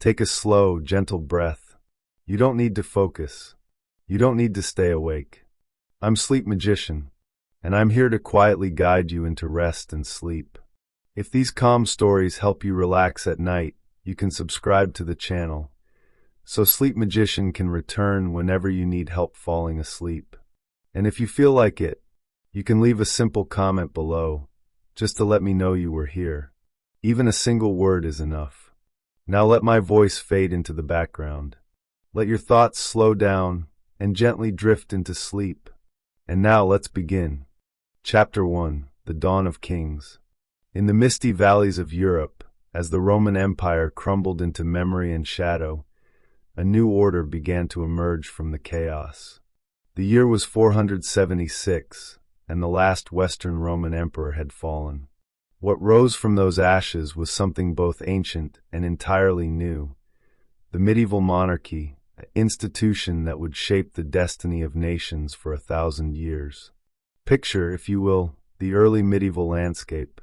Take a slow, gentle breath. You don't need to focus. You don't need to stay awake. I'm Sleep Magician, and I'm here to quietly guide you into rest and sleep. If these calm stories help you relax at night, you can subscribe to the channel, so Sleep Magician can return whenever you need help falling asleep. And if you feel like it, you can leave a simple comment below, just to let me know you were here. Even a single word is enough. Now let my voice fade into the background. Let your thoughts slow down and gently drift into sleep. And now let's begin. Chapter 1: The Dawn of Kings. In the misty valleys of Europe, as the Roman Empire crumbled into memory and shadow, a new order began to emerge from the chaos. The year was 476, and the last Western Roman emperor had fallen. What rose from those ashes was something both ancient and entirely new: the medieval monarchy, an institution that would shape the destiny of nations for 1,000 years. Picture, if you will, the early medieval landscape.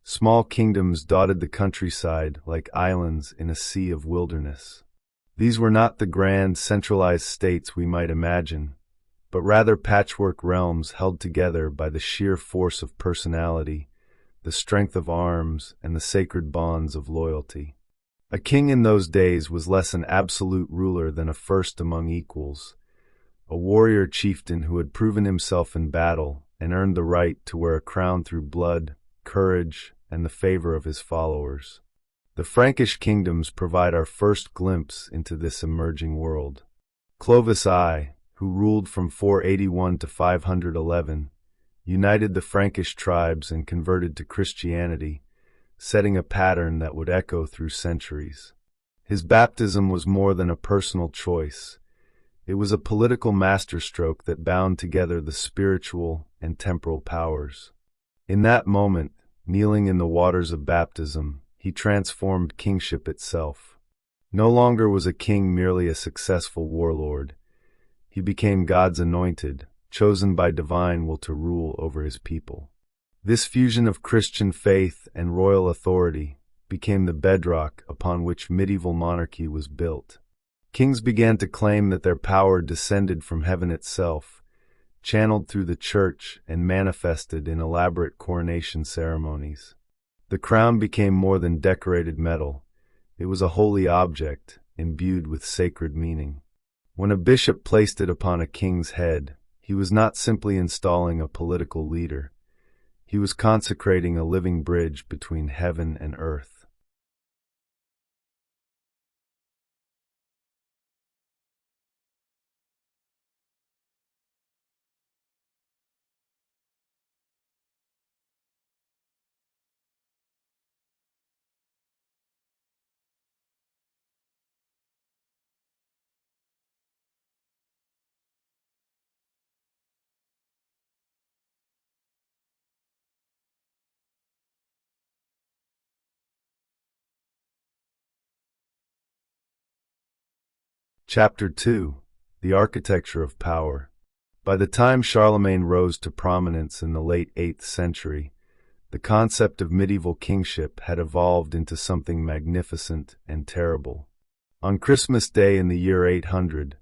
Small kingdoms dotted the countryside like islands in a sea of wilderness. These were not the grand, centralized states we might imagine, but rather patchwork realms held together by the sheer force of personality, the strength of arms, and the sacred bonds of loyalty. A king in those days was less an absolute ruler than a first among equals, a warrior chieftain who had proven himself in battle and earned the right to wear a crown through blood, courage, and the favor of his followers. The Frankish kingdoms provide our first glimpse into this emerging world. Clovis I, who ruled from 481 to 511, united the Frankish tribes and converted to Christianity, setting a pattern that would echo through centuries. His baptism was more than a personal choice. It was a political masterstroke that bound together the spiritual and temporal powers. In that moment, kneeling in the waters of baptism, he transformed kingship itself. No longer was a king merely a successful warlord. He became God's anointed, chosen by divine will to rule over his people. This fusion of Christian faith and royal authority became the bedrock upon which medieval monarchy was built. Kings began to claim that their power descended from heaven itself, channeled through the church and manifested in elaborate coronation ceremonies. The crown became more than decorated metal. It was a holy object, imbued with sacred meaning. When a bishop placed it upon a king's head, he was not simply installing a political leader. He was consecrating a living bridge between heaven and earth. Chapter 2: The Architecture of Power. By the time Charlemagne rose to prominence in the late 8th century, the concept of medieval kingship had evolved into something magnificent and terrible. On Christmas Day in the year 800,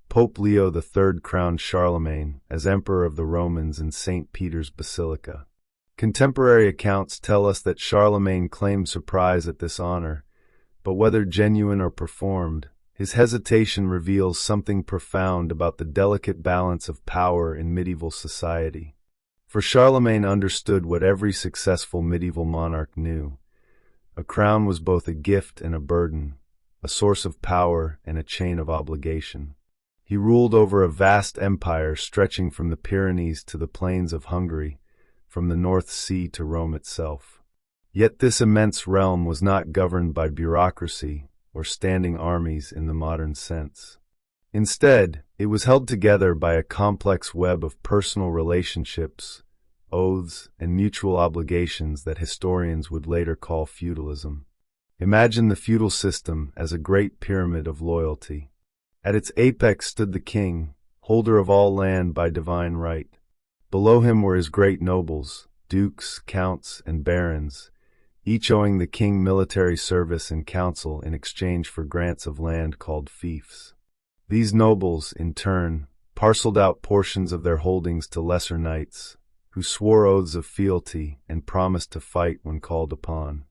Pope Leo III crowned Charlemagne as Emperor of the Romans in St. Peter's Basilica. Contemporary accounts tell us that Charlemagne claimed surprise at this honor, but whether genuine or performed, his hesitation reveals something profound about the delicate balance of power in medieval society. For Charlemagne understood what every successful medieval monarch knew: a crown was both a gift and a burden, a source of power and a chain of obligation. He ruled over a vast empire stretching from the Pyrenees to the plains of Hungary, from the North Sea to Rome itself. Yet this immense realm was not governed by bureaucracy or standing armies in the modern sense. Instead, it was held together by a complex web of personal relationships, oaths, and mutual obligations that historians would later call feudalism. Imagine the feudal system as a great pyramid of loyalty. At its apex stood the king, holder of all land by divine right. Below him were his great nobles, dukes, counts, and barons, each owing the king military service and counsel in exchange for grants of land called fiefs. These nobles, in turn, parceled out portions of their holdings to lesser knights, who swore oaths of fealty and promised to fight when called upon.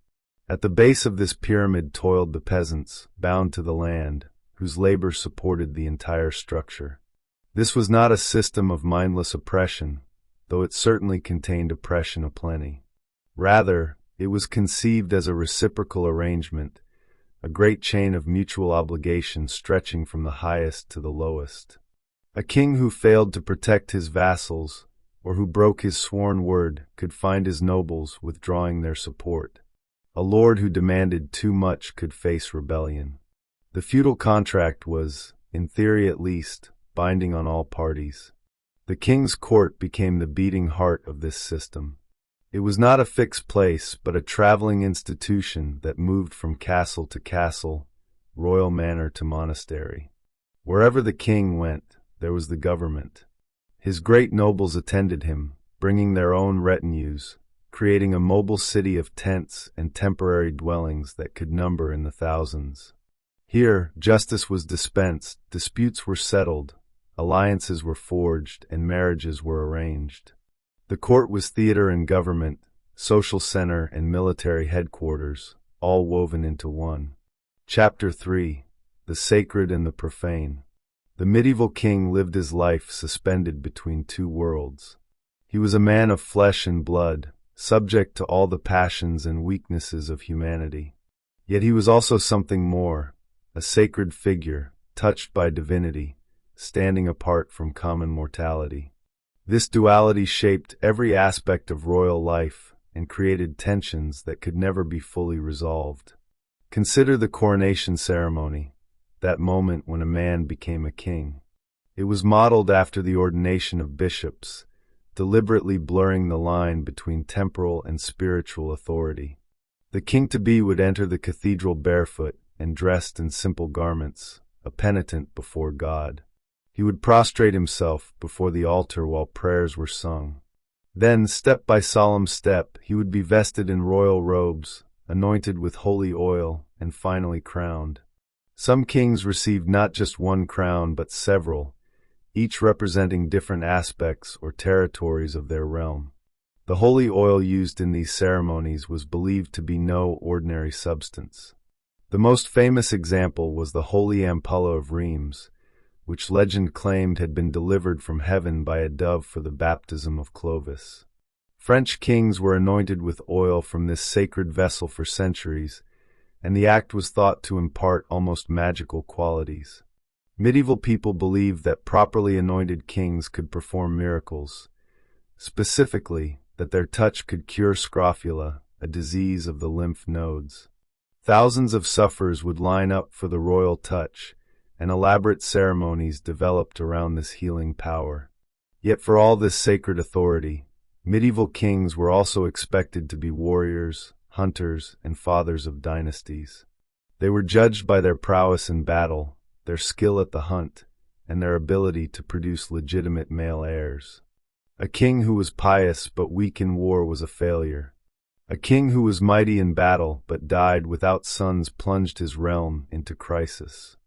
At the base of this pyramid toiled the peasants, bound to the land, whose labor supported the entire structure. This was not a system of mindless oppression, though it certainly contained oppression aplenty. Rather, it was conceived as a reciprocal arrangement, a great chain of mutual obligation stretching from the highest to the lowest. A king who failed to protect his vassals, or who broke his sworn word, could find his nobles withdrawing their support. A lord who demanded too much could face rebellion. The feudal contract was, in theory at least, binding on all parties. The king's court became the beating heart of this system. It was not a fixed place, but a traveling institution that moved from castle to castle, royal manor to monastery. Wherever the king went, there was the government. His great nobles attended him, bringing their own retinues, creating a mobile city of tents and temporary dwellings that could number in the thousands. Here, justice was dispensed, disputes were settled, alliances were forged, and marriages were arranged. The court was theater and government, social center and military headquarters, all woven into one. Chapter 3: The Sacred and the Profane. The medieval king lived his life suspended between two worlds. He was a man of flesh and blood, subject to all the passions and weaknesses of humanity. Yet he was also something more, a sacred figure, touched by divinity, standing apart from common mortality. This duality shaped every aspect of royal life and created tensions that could never be fully resolved. Consider the coronation ceremony, that moment when a man became a king. It was modeled after the ordination of bishops, deliberately blurring the line between temporal and spiritual authority. The king-to-be would enter the cathedral barefoot and dressed in simple garments, a penitent before God. He would prostrate himself before the altar while prayers were sung. Then, step by solemn step, he would be vested in royal robes, anointed with holy oil, and finally crowned. Some kings received not just one crown but several, each representing different aspects or territories of their realm. The holy oil used in these ceremonies was believed to be no ordinary substance. The most famous example was the holy ampulla of Reims, which legend claimed had been delivered from heaven by a dove for the baptism of Clovis. French kings were anointed with oil from this sacred vessel for centuries, and the act was thought to impart almost magical qualities. Medieval people believed that properly anointed kings could perform miracles, specifically that their touch could cure scrofula, a disease of the lymph nodes. Thousands of sufferers would line up for the royal touch, and elaborate ceremonies developed around this healing power. Yet for all this sacred authority, medieval kings were also expected to be warriors, hunters, and fathers of dynasties. They were judged by their prowess in battle, their skill at the hunt, and their ability to produce legitimate male heirs. A king who was pious but weak in war was a failure. A king who was mighty in battle but died without sons plunged his realm into crisis.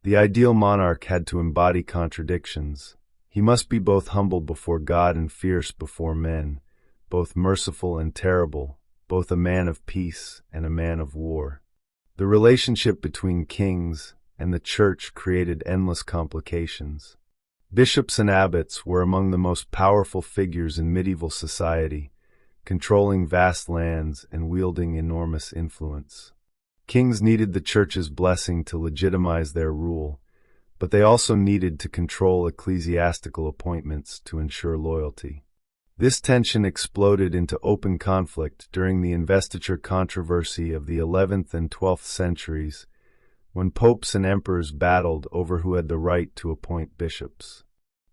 The ideal monarch had to embody contradictions. He must be both humble before God and fierce before men, both merciful and terrible, both a man of peace and a man of war. The relationship between kings and the church created endless complications. Bishops and abbots were among the most powerful figures in medieval society, controlling vast lands and wielding enormous influence. Kings needed the church's blessing to legitimize their rule, but they also needed to control ecclesiastical appointments to ensure loyalty. This tension exploded into open conflict during the investiture controversy of the 11th and 12th centuries, when popes and emperors battled over who had the right to appoint bishops.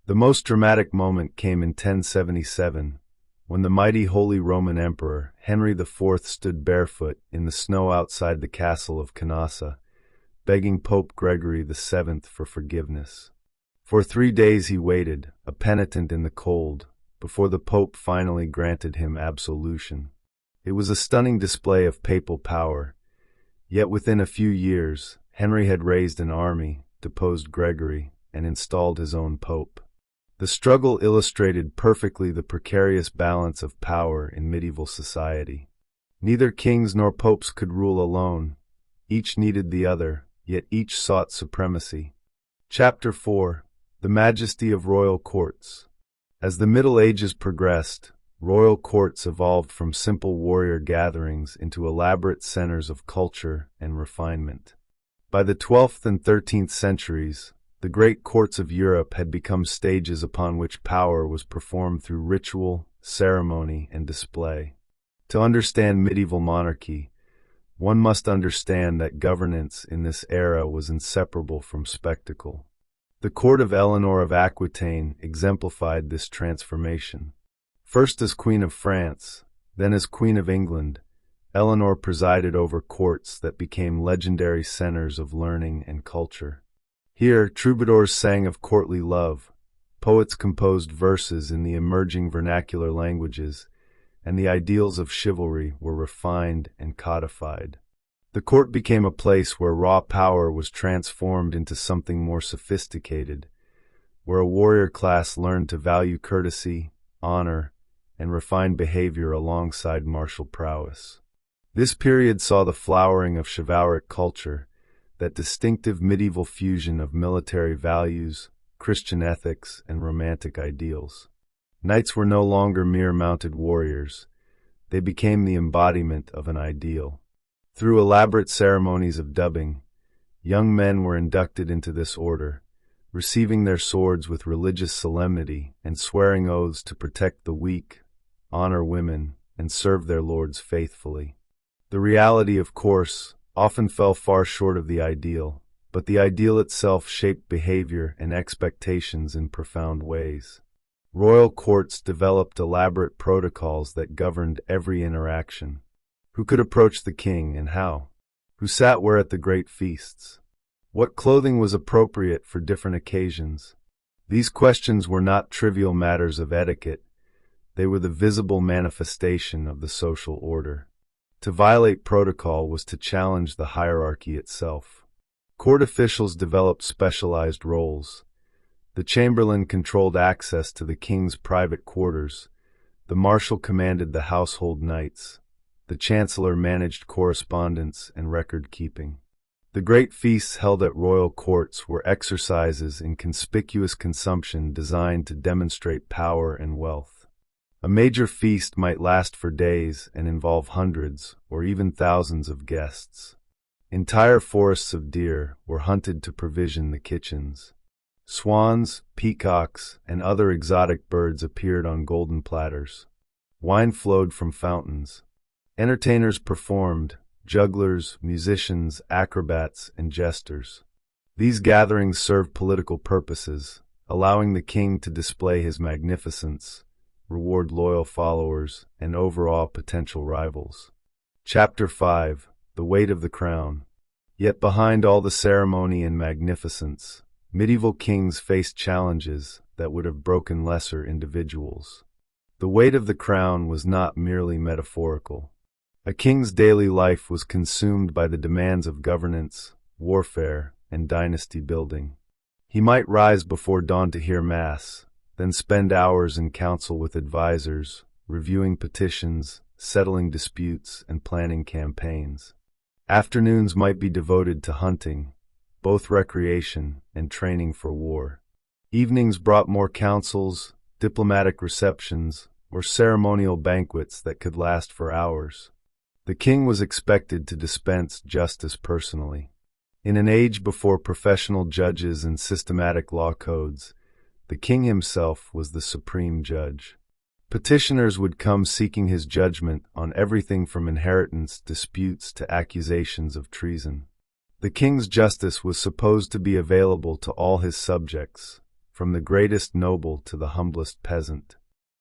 The most dramatic moment came in 1077, when the mighty Holy Roman Emperor Henry IV stood barefoot in the snow outside the castle of Canossa, begging Pope Gregory VII for forgiveness. For 3 days he waited, a penitent in the cold, before the Pope finally granted him absolution. It was a stunning display of papal power, yet within a few years, Henry had raised an army, deposed Gregory, and installed his own pope. The struggle illustrated perfectly the precarious balance of power in medieval society. Neither kings nor popes could rule alone. Each needed the other, yet each sought supremacy. Chapter 4. The Majesty of Royal Courts. As the Middle Ages progressed, royal courts evolved from simple warrior gatherings into elaborate centers of culture and refinement. By the 12th and 13th centuries, the great courts of Europe had become stages upon which power was performed through ritual, ceremony, and display. To understand medieval monarchy, one must understand that governance in this era was inseparable from spectacle. The court of Eleanor of Aquitaine exemplified this transformation. First as Queen of France, then as Queen of England, Eleanor presided over courts that became legendary centers of learning and culture. Here, troubadours sang of courtly love, poets composed verses in the emerging vernacular languages, and the ideals of chivalry were refined and codified. The court became a place where raw power was transformed into something more sophisticated, where a warrior class learned to value courtesy, honor, and refined behavior alongside martial prowess. This period saw the flowering of chivalric culture, that distinctive medieval fusion of military values, Christian ethics, and romantic ideals. Knights were no longer mere mounted warriors. They became the embodiment of an ideal. Through elaborate ceremonies of dubbing, young men were inducted into this order, receiving their swords with religious solemnity and swearing oaths to protect the weak, honor women, and serve their lords faithfully. The reality, of course, often fell far short of the ideal, but the ideal itself shaped behavior and expectations in profound ways. Royal courts developed elaborate protocols that governed every interaction. Who could approach the king and how? Who sat where at the great feasts? What clothing was appropriate for different occasions? These questions were not trivial matters of etiquette. They were the visible manifestation of the social order. To violate protocol was to challenge the hierarchy itself. Court officials developed specialized roles. The chamberlain controlled access to the king's private quarters. The marshal commanded the household knights. The chancellor managed correspondence and record-keeping. The great feasts held at royal courts were exercises in conspicuous consumption designed to demonstrate power and wealth. A major feast might last for days and involve hundreds or even thousands of guests. Entire forests of deer were hunted to provision the kitchens. Swans, peacocks, and other exotic birds appeared on golden platters. Wine flowed from fountains. Entertainers performed, jugglers, musicians, acrobats, and jesters. These gatherings served political purposes, allowing the king to display his magnificence, reward loyal followers, and overawe potential rivals. Chapter 5. The Weight of the Crown. Yet behind all the ceremony and magnificence, medieval kings faced challenges that would have broken lesser individuals. The weight of the crown was not merely metaphorical. A king's daily life was consumed by the demands of governance, warfare, and dynasty building. He might rise before dawn to hear mass, then spend hours in council with advisors, reviewing petitions, settling disputes, and planning campaigns. Afternoons might be devoted to hunting, both recreation and training for war. Evenings brought more councils, diplomatic receptions, or ceremonial banquets that could last for hours. The king was expected to dispense justice personally. In an age before professional judges and systematic law codes, the king himself was the supreme judge. Petitioners would come seeking his judgment on everything from inheritance disputes to accusations of treason. The king's justice was supposed to be available to all his subjects, from the greatest noble to the humblest peasant.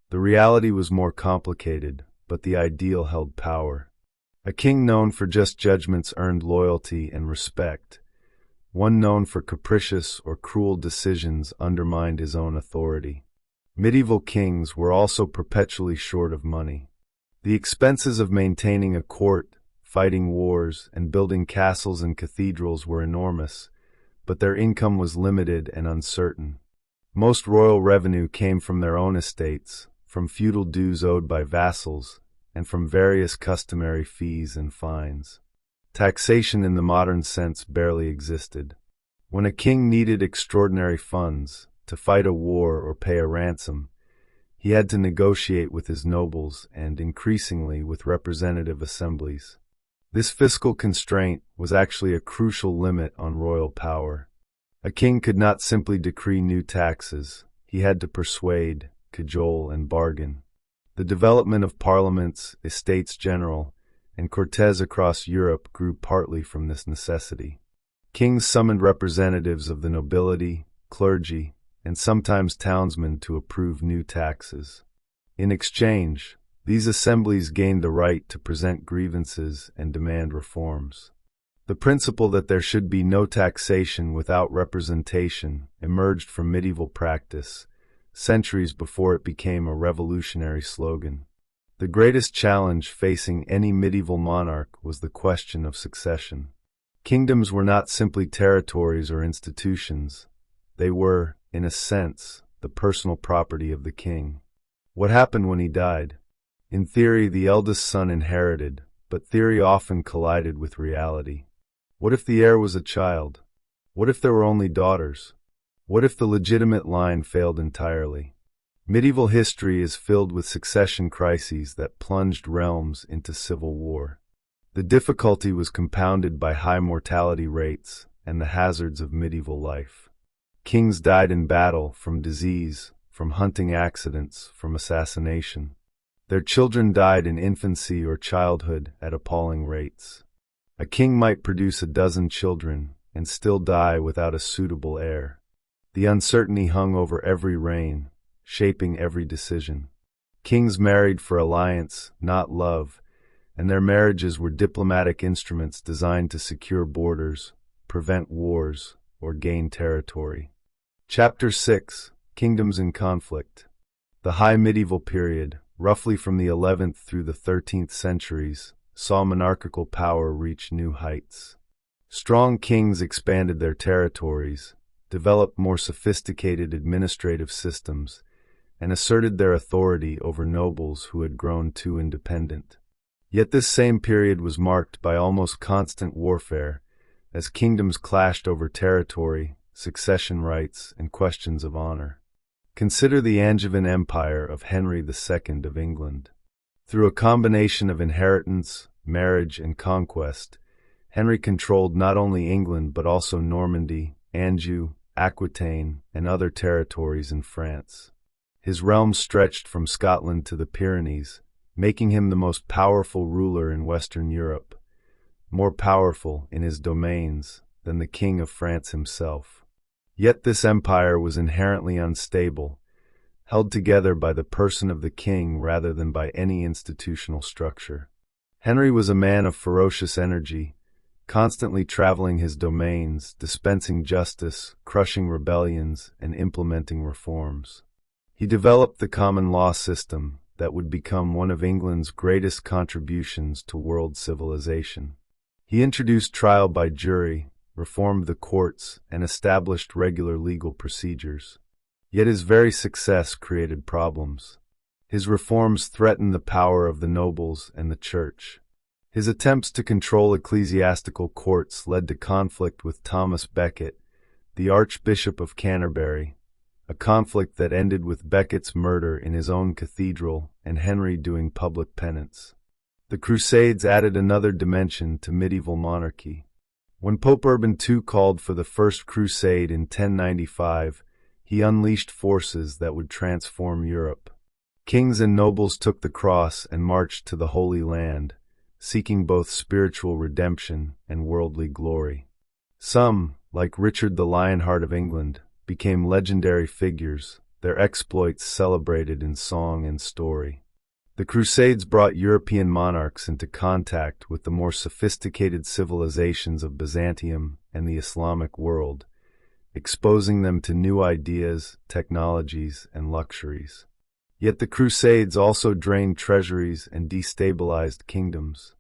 The reality was more complicated, but the ideal held power. A king known for just judgments earned loyalty and respect. One known for capricious or cruel decisions undermined his own authority. Medieval kings were also perpetually short of money. The expenses of maintaining a court, fighting wars, and building castles and cathedrals were enormous, but their income was limited and uncertain. Most royal revenue came from their own estates, from feudal dues owed by vassals, and from various customary fees and fines. Taxation in the modern sense barely existed. When a king needed extraordinary funds, to fight a war or pay a ransom, he had to negotiate with his nobles and, increasingly, with representative assemblies. This fiscal constraint was actually a crucial limit on royal power. A king could not simply decree new taxes. He had to persuade, cajole, and bargain. The development of parliaments, estates general, and cortes across Europe grew partly from this necessity. Kings summoned representatives of the nobility, clergy, and sometimes townsmen to approve new taxes. In exchange, these assemblies gained the right to present grievances and demand reforms. The principle that there should be no taxation without representation emerged from medieval practice, centuries before it became a revolutionary slogan. The greatest challenge facing any medieval monarch was the question of succession. Kingdoms were not simply territories or institutions. They were, in a sense, the personal property of the king. What happened when he died? In theory, the eldest son inherited, but theory often collided with reality. What if the heir was a child? What if there were only daughters? What if the legitimate line failed entirely? Medieval history is filled with succession crises that plunged realms into civil war. The difficulty was compounded by high mortality rates and the hazards of medieval life. Kings died in battle, from disease, from hunting accidents, from assassination. Their children died in infancy or childhood at appalling rates. A king might produce a dozen children and still die without a suitable heir. The uncertainty hung over every reign, shaping every decision. Kings married for alliance, not love, and their marriages were diplomatic instruments designed to secure borders, prevent wars, or gain territory. Chapter 6: Kingdoms in Conflict. The High Medieval Period, roughly from the 11th through the 13th centuries, saw monarchical power reach new heights. Strong kings expanded their territories, developed more sophisticated administrative systems, and asserted their authority over nobles who had grown too independent. Yet this same period was marked by almost constant warfare, as kingdoms clashed over territory, succession rights, and questions of honor. Consider the Angevin Empire of Henry II of England. Through a combination of inheritance, marriage, and conquest, Henry controlled not only England but also Normandy, Anjou, Aquitaine, and other territories in France. His realm stretched from Scotland to the Pyrenees, making him the most powerful ruler in Western Europe, more powerful in his domains than the King of France himself. Yet this empire was inherently unstable, held together by the person of the king rather than by any institutional structure. Henry was a man of ferocious energy, constantly traveling his domains, dispensing justice, crushing rebellions, and implementing reforms. He developed the common law system that would become one of England's greatest contributions to world civilization. He introduced trial by jury, reformed the courts, and established regular legal procedures. Yet his very success created problems. His reforms threatened the power of the nobles and the church. His attempts to control ecclesiastical courts led to conflict with Thomas Becket, the Archbishop of Canterbury, a conflict that ended with Becket's murder in his own cathedral and Henry doing public penance. The Crusades added another dimension to medieval monarchy. When Pope Urban II called for the First Crusade in 1095, he unleashed forces that would transform Europe. Kings and nobles took the cross and marched to the Holy Land, seeking both spiritual redemption and worldly glory. Some, like Richard the Lionheart of England, became legendary figures, their exploits celebrated in song and story. The Crusades brought European monarchs into contact with the more sophisticated civilizations of Byzantium and the Islamic world, exposing them to new ideas, technologies, and luxuries. Yet the Crusades also drained treasuries and destabilized kingdoms.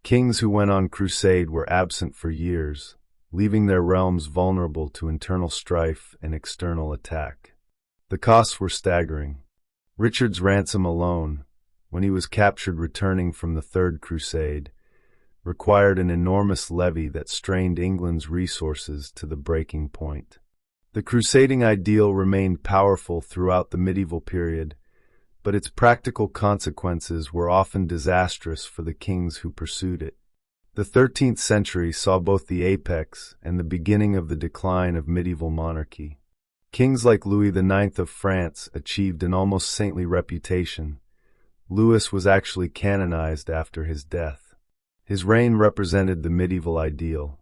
Kings who went on crusade were absent for years, leaving their realms vulnerable to internal strife and external attack. The costs were staggering. Richard's ransom alone, when he was captured returning from the Third Crusade, required an enormous levy that strained England's resources to the breaking point. The crusading ideal remained powerful throughout the medieval period, but its practical consequences were often disastrous for the kings who pursued it. The 13th century saw both the apex and the beginning of the decline of medieval monarchy. Kings like Louis IX of France achieved an almost saintly reputation. Louis was actually canonized after his death. His reign represented the medieval ideal,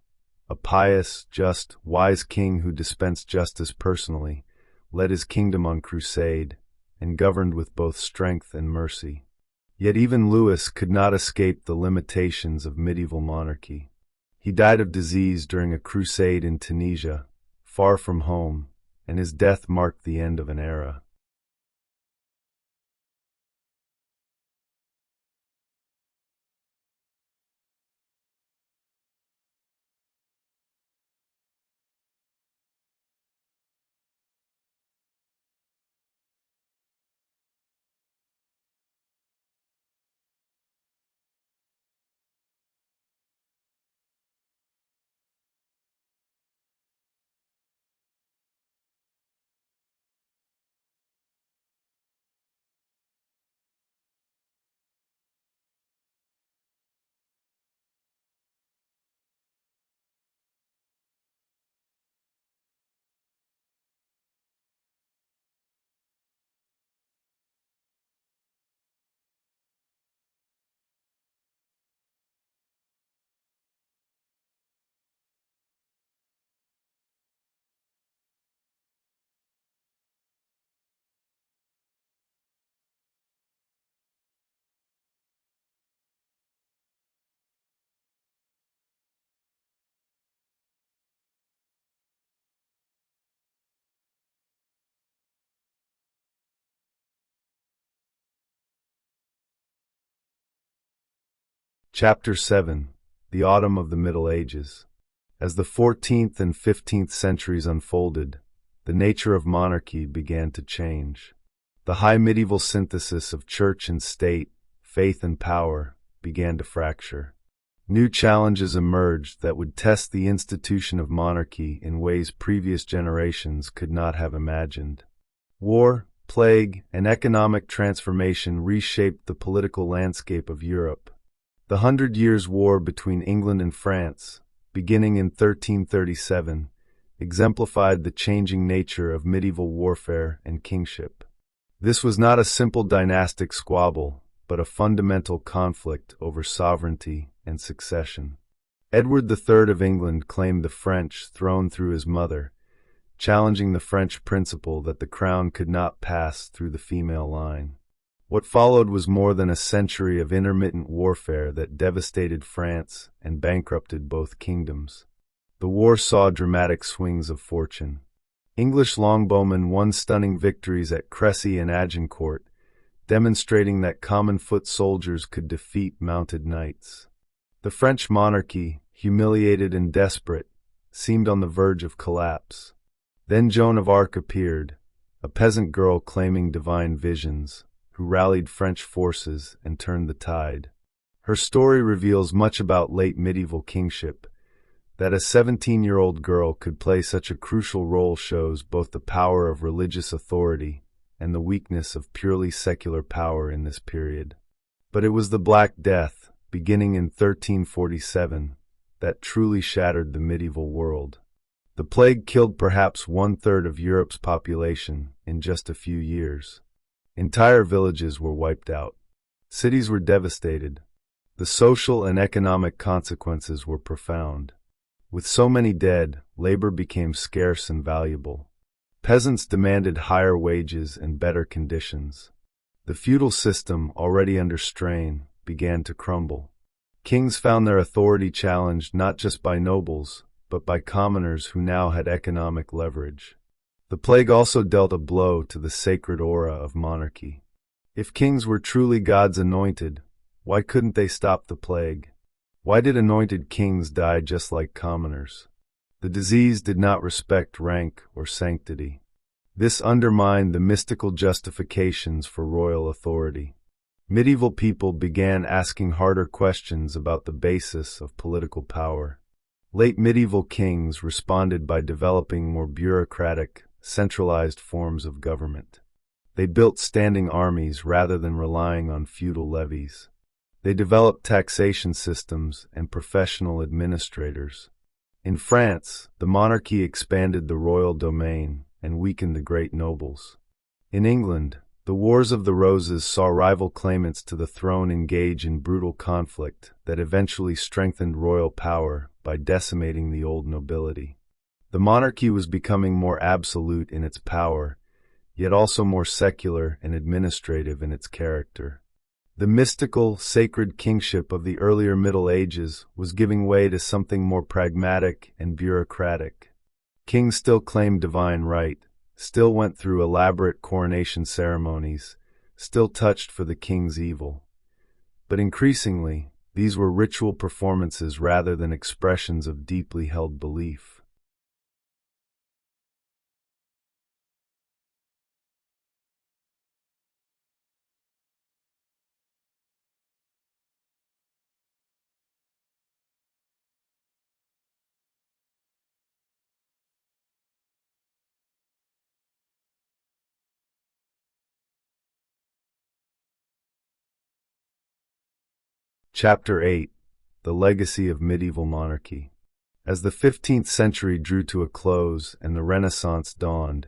a pious, just, wise king who dispensed justice personally, led his kingdom on crusade, and governed with both strength and mercy. Yet even Louis could not escape the limitations of medieval monarchy. He died of disease during a crusade in Tunisia, far from home, and his death marked the end of an era. Chapter 7. The Autumn of the Middle Ages. As the 14th and 15th centuries unfolded, the nature of monarchy began to change. The high medieval synthesis of church and state, faith and power, began to fracture. New challenges emerged that would test the institution of monarchy in ways previous generations could not have imagined. War, plague, and economic transformation reshaped the political landscape of Europe. The Hundred Years' War between England and France, beginning in 1337, exemplified the changing nature of medieval warfare and kingship. This was not a simple dynastic squabble, but a fundamental conflict over sovereignty and succession. Edward III of England claimed the French throne through his mother, challenging the French principle that the crown could not pass through the female line. What followed was more than a century of intermittent warfare that devastated France and bankrupted both kingdoms. The war saw dramatic swings of fortune. English longbowmen won stunning victories at Crécy and Agincourt, demonstrating that common foot soldiers could defeat mounted knights. The French monarchy, humiliated and desperate, seemed on the verge of collapse. Then Joan of Arc appeared, a peasant girl claiming divine visions, who rallied French forces and turned the tide. Her story reveals much about late medieval kingship. That a 17-year-old girl could play such a crucial role shows both the power of religious authority and the weakness of purely secular power in this period. But it was the Black Death, beginning in 1347, that truly shattered the medieval world. The plague killed perhaps one-third of Europe's population in just a few years. Entire villages were wiped out. Cities were devastated. The social and economic consequences were profound. With so many dead, labor became scarce and valuable. Peasants demanded higher wages and better conditions. The feudal system, already under strain, began to crumble. Kings found their authority challenged not just by nobles, but by commoners who now had economic leverage. The plague also dealt a blow to the sacred aura of monarchy. If kings were truly God's anointed, why couldn't they stop the plague? Why did anointed kings die just like commoners? The disease did not respect rank or sanctity. This undermined the mystical justifications for royal authority. Medieval people began asking harder questions about the basis of political power. Late medieval kings responded by developing more bureaucratic, centralized forms of government. They built standing armies rather than relying on feudal levies. They developed taxation systems and professional administrators. In France, the monarchy expanded the royal domain and weakened the great nobles. In England, the Wars of the Roses saw rival claimants to the throne engage in brutal conflict that eventually strengthened royal power by decimating the old nobility. The monarchy was becoming more absolute in its power, yet also more secular and administrative in its character. The mystical, sacred kingship of the earlier Middle Ages was giving way to something more pragmatic and bureaucratic. Kings still claimed divine right, still went through elaborate coronation ceremonies, still touched for the king's evil. But increasingly, these were ritual performances rather than expressions of deeply held belief. Chapter 8: The Legacy of Medieval Monarchy. As the 15th century drew to a close and the Renaissance dawned,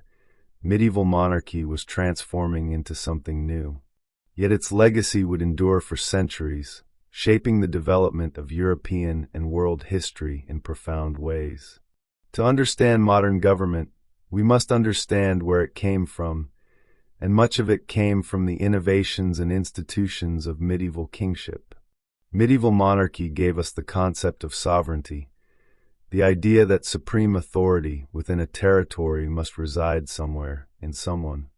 medieval monarchy was transforming into something new. Yet its legacy would endure for centuries, shaping the development of European and world history in profound ways. To understand modern government, we must understand where it came from, and much of it came from the innovations and institutions of medieval kingship. Medieval monarchy gave us the concept of sovereignty, the idea that supreme authority within a territory must reside somewhere, in someone.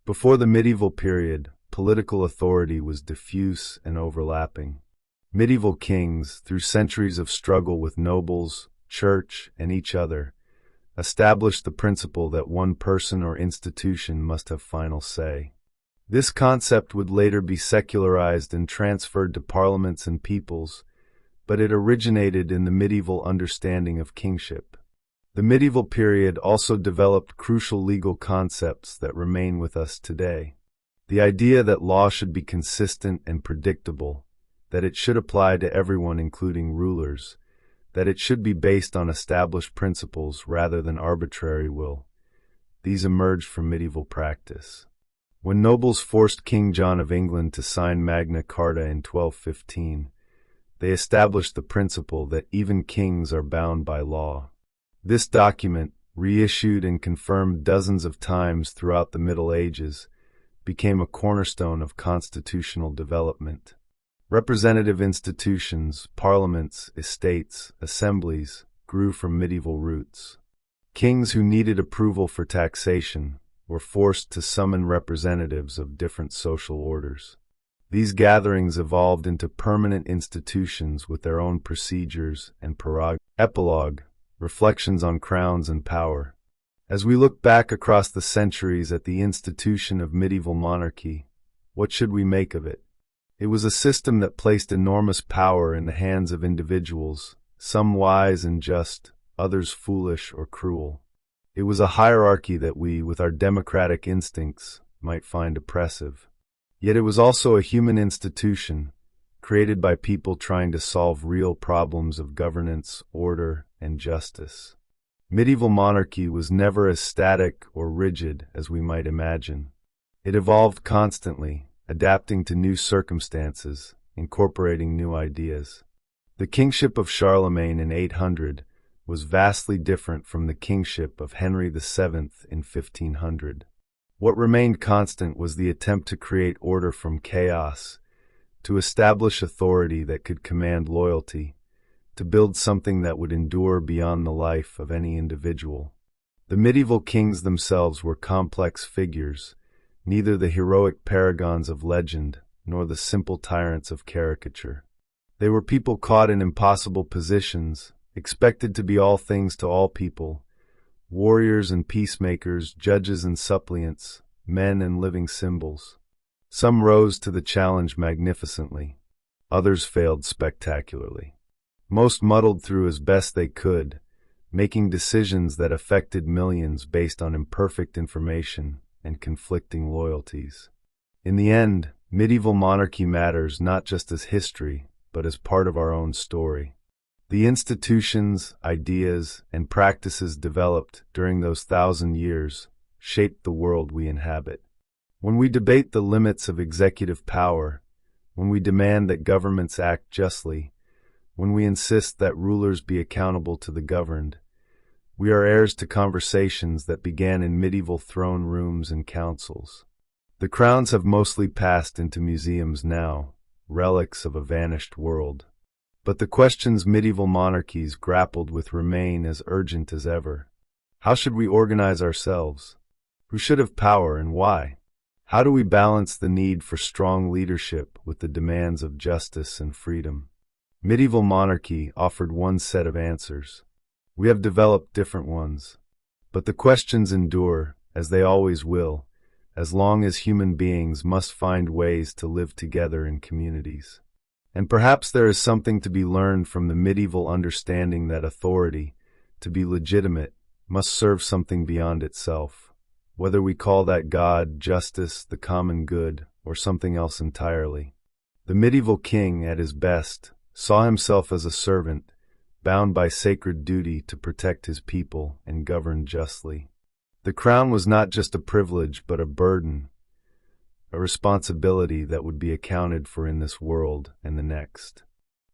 Before the medieval period, political authority was diffuse and overlapping. Medieval kings, through centuries of struggle with nobles, church, and each other, established the principle that one person or institution must have final say. This concept would later be secularized and transferred to parliaments and peoples, but it originated in the medieval understanding of kingship. The medieval period also developed crucial legal concepts that remain with us today. The idea that law should be consistent and predictable, that it should apply to everyone including rulers, that it should be based on established principles rather than arbitrary will. These emerged from medieval practice. When nobles forced King John of England to sign Magna Carta in 1215, they established the principle that even kings are bound by law. This document, reissued and confirmed dozens of times throughout the Middle Ages, became a cornerstone of constitutional development. Representative institutions, parliaments, estates, assemblies, grew from medieval roots. Kings who needed approval for taxation were forced to summon representatives of different social orders. These gatherings evolved into permanent institutions with their own procedures and prerogatives. Epilogue: Reflections on Crowns and Power. As we look back across the centuries at the institution of medieval monarchy, what should we make of it? It was a system that placed enormous power in the hands of individuals, some wise and just, others foolish or cruel. It was a hierarchy that we, with our democratic instincts, might find oppressive. Yet it was also a human institution, created by people trying to solve real problems of governance, order, and justice. Medieval monarchy was never as static or rigid as we might imagine. It evolved constantly, adapting to new circumstances, incorporating new ideas. The kingship of Charlemagne in 800 was vastly different from the kingship of Henry VII in 1500. What remained constant was the attempt to create order from chaos, to establish authority that could command loyalty, to build something that would endure beyond the life of any individual. The medieval kings themselves were complex figures, neither the heroic paragons of legend nor the simple tyrants of caricature. They were people caught in impossible positions, expected to be all things to all people, warriors and peacemakers, judges and suppliants, men and living symbols. Some rose to the challenge magnificently, others failed spectacularly. Most muddled through as best they could, making decisions that affected millions based on imperfect information and conflicting loyalties. In the end, medieval monarchy matters not just as history, but as part of our own story. The institutions, ideas, and practices developed during those 1,000 years shaped the world we inhabit. When we debate the limits of executive power, when we demand that governments act justly, when we insist that rulers be accountable to the governed, we are heirs to conversations that began in medieval throne rooms and councils. The crowns have mostly passed into museums now, relics of a vanished world. But the questions medieval monarchies grappled with remain as urgent as ever. How should we organize ourselves? Who should have power and why? How do we balance the need for strong leadership with the demands of justice and freedom? Medieval monarchy offered one set of answers. We have developed different ones. But the questions endure, as they always will, as long as human beings must find ways to live together in communities. And perhaps there is something to be learned from the medieval understanding that authority, to be legitimate, must serve something beyond itself, whether we call that God, justice, the common good, or something else entirely. The medieval king, at his best, saw himself as a servant, bound by sacred duty to protect his people and govern justly. The crown was not just a privilege but a burden, a responsibility that would be accounted for in this world and the next.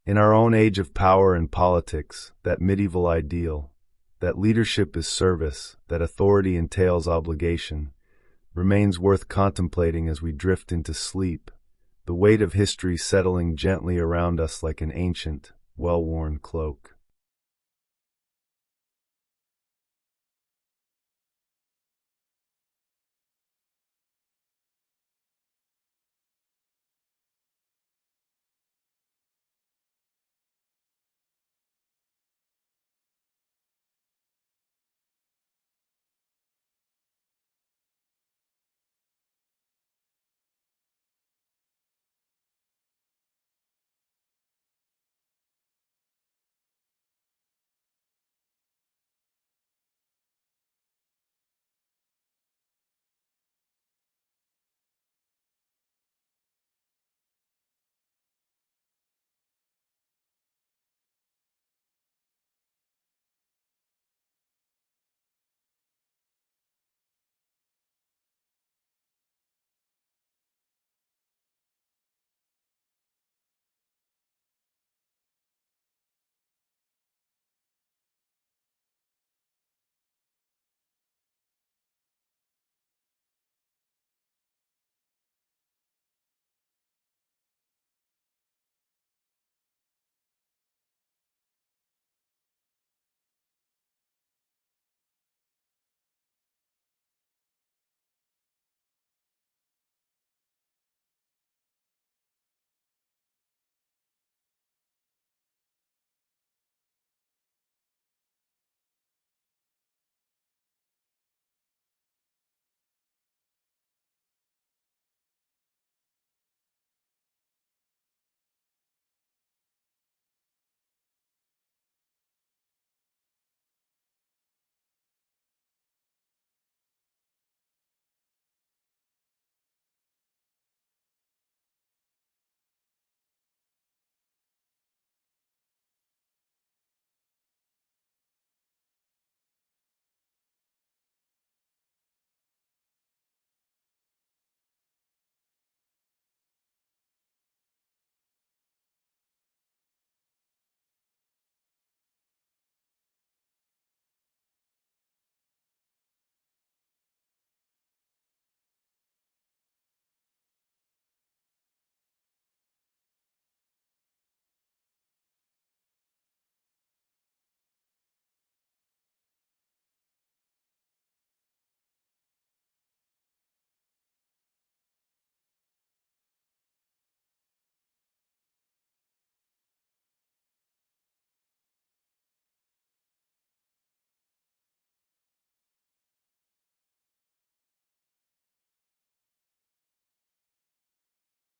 In our own age of power and politics, that medieval ideal, that leadership is service, that authority entails obligation, remains worth contemplating as we drift into sleep, the weight of history settling gently around us like an ancient, well-worn cloak.